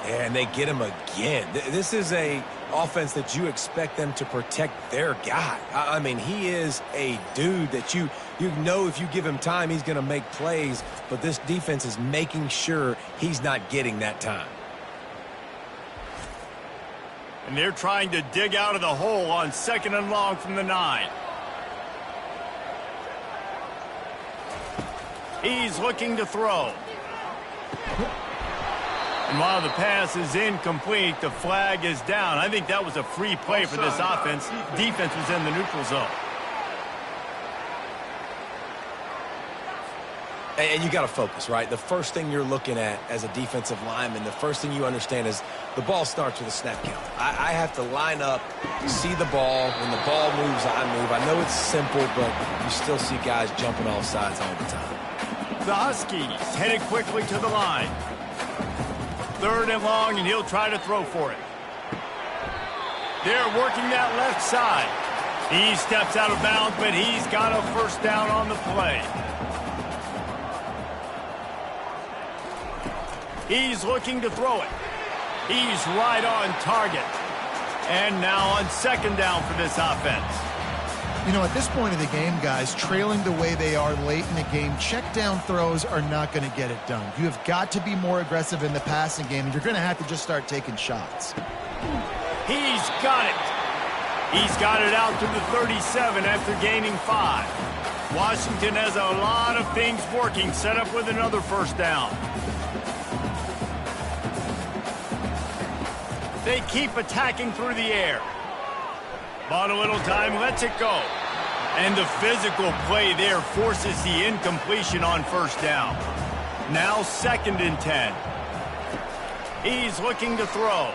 And they get him again. This is a offense that you expect them to protect their guy. I mean, he is a dude that you know if you give him time, he's going to make plays. But this defense is making sure he's not getting that time. And they're trying to dig out of the hole on 2nd and long from the 9. He's looking to throw. And while the pass is incomplete, the flag is down. I think that was a free play for this offense. Defense was in the neutral zone. And you got to focus, right? The first thing you're looking at as a defensive lineman, the first thing you understand is the ball starts with a snap count. I have to line up, see the ball. When the ball moves, I move. I know it's simple, but you still see guys jumping off sides all the time. The Huskies headed quickly to the line. 3rd and long, and he'll try to throw for it. They're working that left side. He steps out of bounds, but he's got a first down on the play. He's looking to throw it. He's right on target. And now on second down for this offense. You know, at this point of the game, guys, trailing the way they are late in the game, check down throws are not going to get it done. You have got to be more aggressive in the passing game, and you're going to have to just start taking shots. He's got it. He's got it out to the 37 after gaining 5. Washington has a lot of things working, set up with another first down. They keep attacking through the air. Bought a little time, lets it go. And the physical play there forces the incompletion on first down. Now second and 10. He's looking to throw.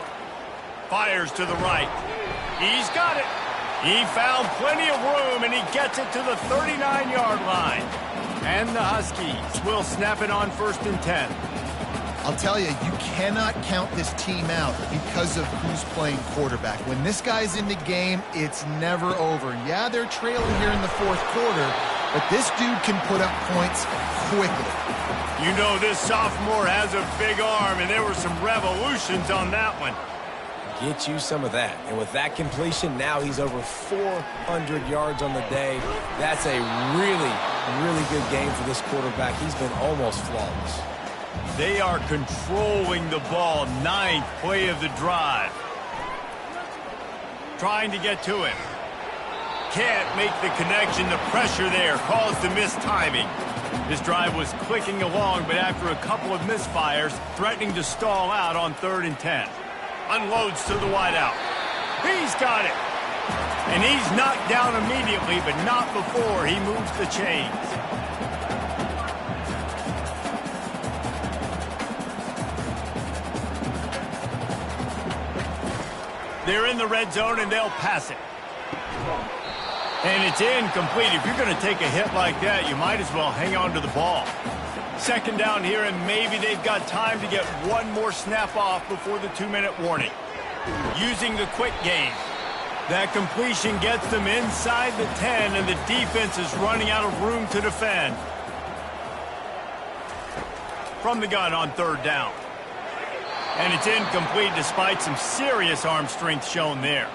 Fires to the right. He's got it. He found plenty of room, and he gets it to the 39-yard line. And the Huskies will snap it on first and 10. I'll tell you, you cannot count this team out because of who's playing quarterback. When this guy's in the game, it's never over. Yeah, they're trailing here in the fourth quarter, but this dude can put up points quickly. You know this sophomore has a big arm, and there were some revolutions on that one. Get you some of that. And with that completion, now he's over 400 yards on the day. That's a really, really good game for this quarterback. He's been almost flawless. They are controlling the ball. 9th play of the drive. Trying to get to him. Can't make the connection. The pressure there caused the mistiming. This drive was clicking along, but after a couple of misfires, threatening to stall out on 3rd and 10. Unloads to the wideout. He's got it. And he's knocked down immediately, but not before he moves the chains. They're in the red zone, and they'll pass it. And it's incomplete. If you're going to take a hit like that, you might as well hang on to the ball. Second down here, and maybe they've got time to get one more snap off before the 2-minute warning. Using the quick game. That completion gets them inside the 10, and the defense is running out of room to defend. From the gun on 3rd down. And it's incomplete despite some serious arm strength shown there.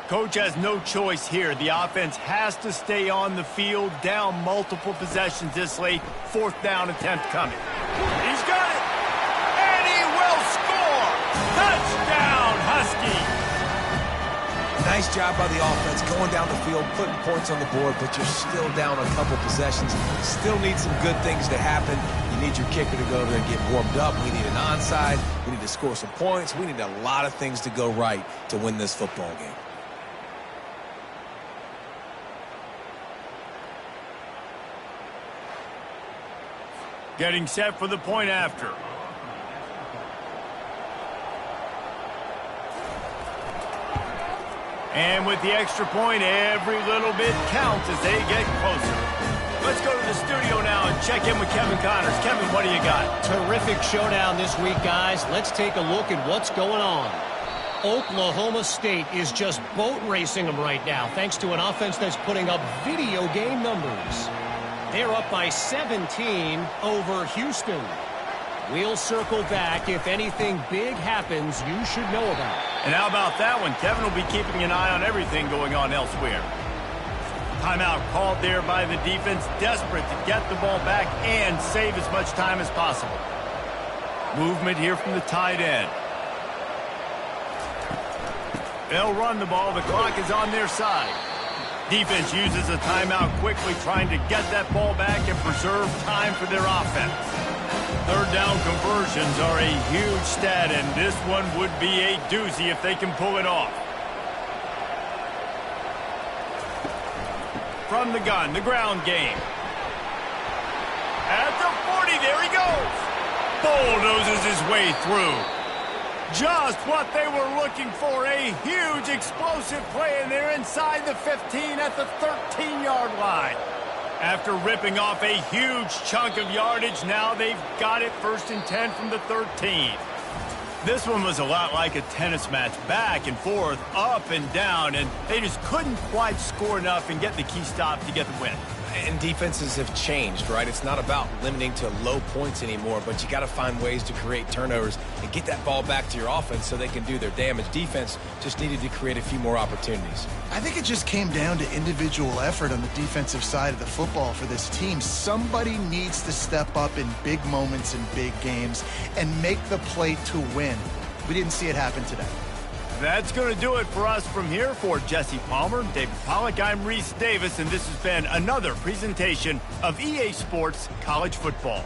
Coach has no choice here. The offense has to stay on the field, down multiple possessions this late. 4th down attempt coming. He's got it! And he will score! Touchdown, Huskies! Nice job by the offense going down the field, putting points on the board, but you're still down a couple possessions. Still need some good things to happen. You need your kicker to go there and get warmed up. We need an onside. We need to score some points. We need a lot of things to go right to win this football game. Getting set for the point after. And with the extra point, every little bit counts as they get closer. Let's go to the studio now and check in with Kevin Connors. Kevin, what do you got? Terrific showdown this week, guys. Let's take a look at what's going on. Oklahoma State is just boat racing them right now, thanks to an offense that's putting up video game numbers. They're up by 17 over Houston. We'll circle back if anything big happens you should know about. And how about that one? Kevin will be keeping an eye on everything going on elsewhere. Timeout called there by the defense, desperate to get the ball back and save as much time as possible. Movement here from the tight end. They'll run the ball. The clock is on their side. Defense uses a timeout quickly, trying to get that ball back and preserve time for their offense. 3rd down conversions are a huge stat, and this one would be a doozy if they can pull it off. From the gun, the ground game. At the 40, there he goes. Bulldozes his way through. Just what they were looking for, a huge explosive play, and they're inside the 15 at the 13-yard line. After ripping off a huge chunk of yardage, now they've got it 1st and 10 from the 13. This one was a lot like a tennis match, back and forth, up and down, and they just couldn't quite score enough and get the key stop to get the win. And defenses have changed, right? It's not about limiting to low points anymore, but you got to find ways to create turnovers and get that ball back to your offense so they can do their damage. Defense just needed to create a few more opportunities. I think it just came down to individual effort on the defensive side of the football for this team. Somebody needs to step up in big moments in big games and make the play to win. We didn't see it happen today. That's going to do it for us from here. For Jesse Palmer, David Pollack, I'm Reese Davis, and this has been another presentation of EA Sports College Football.